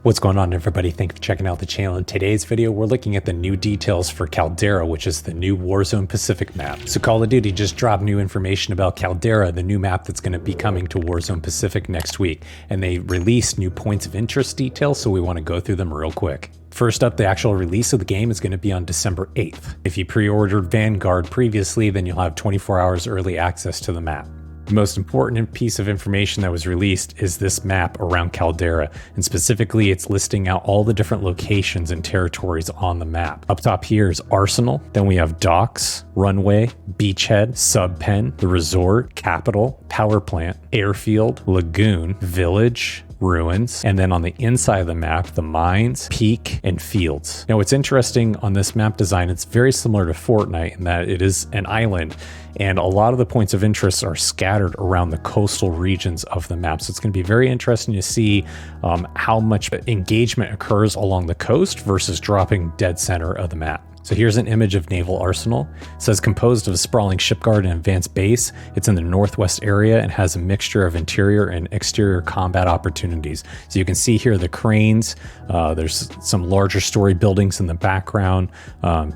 What's going on, everybody? Thank you for checking out the channel. In today's video, we're looking at the new details for Caldera, which is the new Warzone Pacific Map. So Call of Duty just dropped new information about Caldera, the new map that's going to be coming to Warzone Pacific next week. And they released new points of interest details, so we want to go through them real quick. First up, the actual release of the game is going to be on December 8th. If you pre-ordered Vanguard previously, then you'll have 24 hours early access to the map. The most important piece of information that was released is this map around Caldera, and specifically it's listing out all the different locations and territories on the map. Up top here is Arsenal, then we have docks, runway, beachhead, sub-pen, the resort, capital, power plant, airfield, lagoon, village, ruins, and then on the inside of the map, the mines, peak, and fields. Now what's interesting on this map design, it's very similar to Fortnite in that it is an island, and a lot of the points of interest are scattered around the coastal regions of the map. So it's going to be very interesting to see how much engagement occurs along the coast versus dropping dead center of the map. So here's an image of Naval Arsenal. It says composed of a sprawling shipyard and advanced base. It's in the northwest area and has a mixture of interior and exterior combat opportunities. So you can see here the cranes, there's some larger story buildings in the background,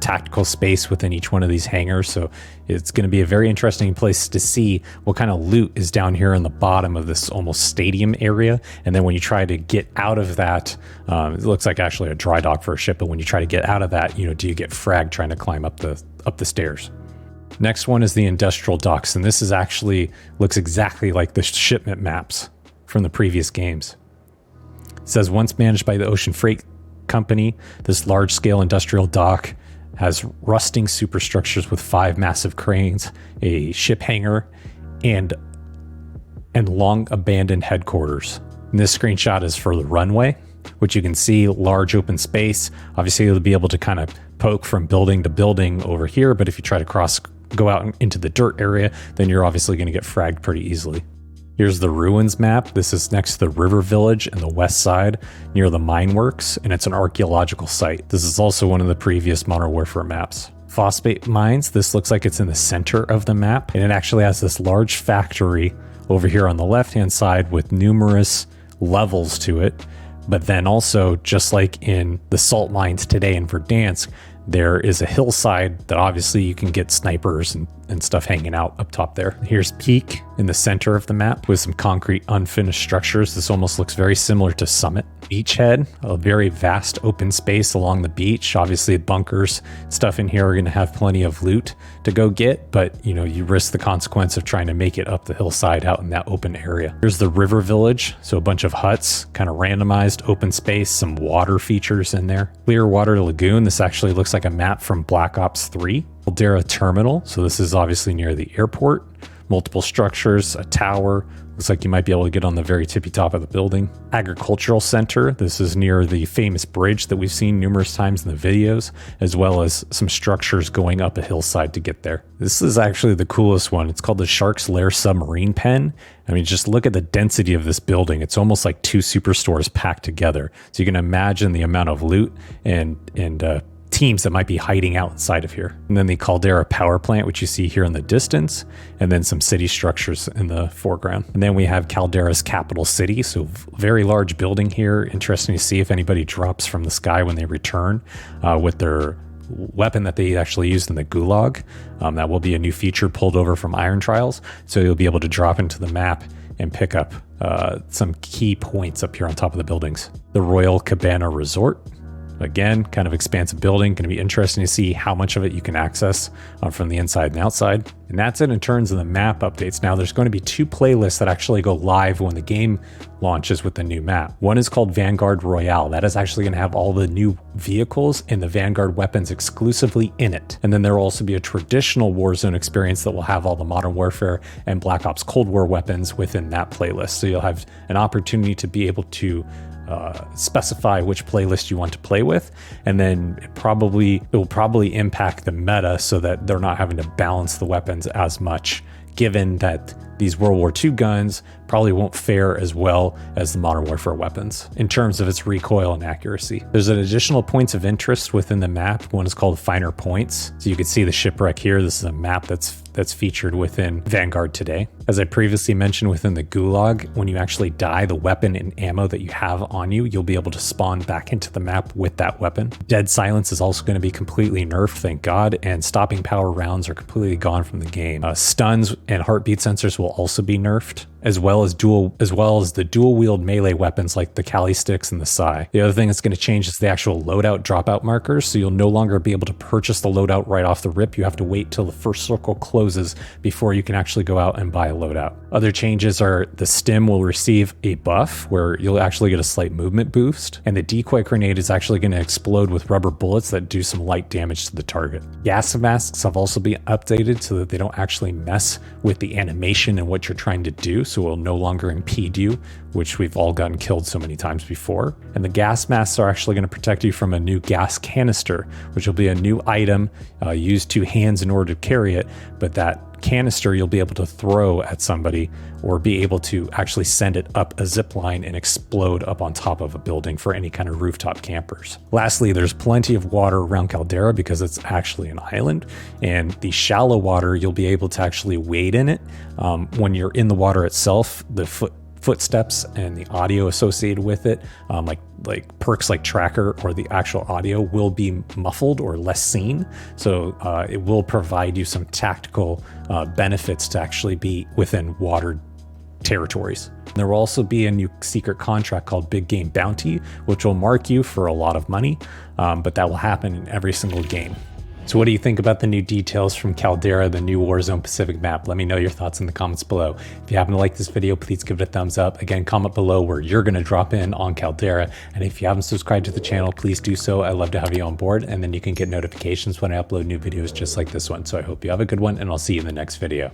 tactical space within each one of these hangars. So it's going to be a very interesting place to see what kind of loot is down here in the bottom of this almost stadium area. And then when you try to get out of that, it looks like actually a dry dock for a ship, but when you try to get out of that, do you get fragged trying to climb up the stairs? Next one is the industrial docks, and this is actually looks exactly like the shipment maps from the previous games. It says once managed by the Ocean Freight Company, this large-scale industrial dock has rusting superstructures with 5 massive cranes, a ship hangar, and long abandoned headquarters. And this screenshot is for the runway, which you can see large open space. Obviously, you'll be able to kind of poke from building to building over here, but if you try to go out into the dirt area, then you're obviously going to get fragged pretty easily. Here's the ruins map. This is next to the river village in the west side near the mine works, and it's an archaeological site. This is also one of the previous Modern Warfare maps. Phosphate mines, this looks like it's in the center of the map, and it actually has this large factory over here on the left-hand side with numerous levels to it. But then also, just like in the salt mines today in Verdansk, there is a hillside that obviously you can get snipers and stuff hanging out up top there. Here's Peak in the center of the map with some concrete unfinished structures. This almost looks very similar to Summit. Beachhead, a very vast open space along the beach. Obviously bunkers, stuff in here are going to have plenty of loot to go get, but you risk the consequence of trying to make it up the hillside out in that open area. Here's the river village. So a bunch of huts, kind of randomized open space, some water features in there. Clearwater Lagoon. This actually looks like a map from Black Ops 3. Caldera Terminal, so this is obviously near the airport. Multiple structures, a tower. Looks like you might be able to get on the very tippy top of the building. Agricultural Center. This is near the famous bridge that we've seen numerous times in the videos, as well as some structures going up a hillside to get there. This is actually the coolest one. It's called the Shark's Lair Submarine Pen. I mean, just look at the density of this building. It's almost like 2 superstores packed together. So you can imagine the amount of loot and teams that might be hiding out inside of here. And then the Caldera power plant, which you see here in the distance, and then some city structures in the foreground. And then we have Caldera's capital city, so very large building here. Interesting to see if anybody drops from the sky when they return with their weapon that they actually used in the Gulag. That will be a new feature pulled over from Iron Trials, so you'll be able to drop into the map and pick up some key points up here on top of the buildings. The Royal Cabana Resort. Again, kind of expansive building. Going to be interesting to see how much of it you can access from the inside and outside. And that's it in terms of the map updates. Now there's going to be 2 playlists that actually go live when the game launches with the new map. One is called Vanguard Royale. That is actually going to have all the new vehicles and the Vanguard weapons exclusively in it. And then there will also be a traditional Warzone experience that will have all the Modern Warfare and Black Ops Cold War weapons within that playlist. So you'll have an opportunity to be able to specify which playlist you want to play with, and then it will probably impact the meta so that they're not having to balance the weapons as much, given that these World War II guns probably won't fare as well as the Modern Warfare weapons in terms of its recoil and accuracy. There's an additional points of interest within the map. One is called Finer Points. So you can see the shipwreck here. This is a map that's featured within Vanguard today. As I previously mentioned within the Gulag, when you actually die, the weapon and ammo that you have on you, you'll be able to spawn back into the map with that weapon. Dead silence is also going to be completely nerfed, thank God, and stopping power rounds are completely gone from the game. Stuns and heartbeat sensors will also be nerfed, as well as the dual wield melee weapons like the Kali sticks and the Sai. The other thing that's going to change is the actual loadout dropout markers, so you'll no longer be able to purchase the loadout right off the rip. You have to wait till the first circle closes before you can actually go out and buy a loadout. Other changes are the stim will receive a buff where you'll actually get a slight movement boost, and the decoy grenade is actually going to explode with rubber bullets that do some light damage to the target. Gas masks have also been updated so that they don't actually mess with the animation and what you're trying to do, so it will no longer impede you, which we've all gotten killed so many times before. And the gas masks are actually going to protect you from a new gas canister, which will be a new item used two hands in order to carry it, but that canister you'll be able to throw at somebody or be able to actually send it up a zip line and explode up on top of a building for any kind of rooftop campers. Lastly, there's plenty of water around Caldera because it's actually an island, and the shallow water you'll be able to actually wade in it. When you're in the water itself, the footsteps and the audio associated with it, like perks like tracker or the actual audio, will be muffled or less seen. So it will provide you some tactical benefits to actually be within water territories. There will also be a new secret contract called Big Game Bounty, which will mark you for a lot of money, but that will happen in every single game. So what do you think about the new details from Caldera, the new Warzone Pacific map? Let me know your thoughts in the comments below. If you happen to like this video, please give it a thumbs up. Again, comment below where you're going to drop in on Caldera. And if you haven't subscribed to the channel, please do so. I'd love to have you on board, and then you can get notifications when I upload new videos just like this one. So I hope you have a good one, and I'll see you in the next video.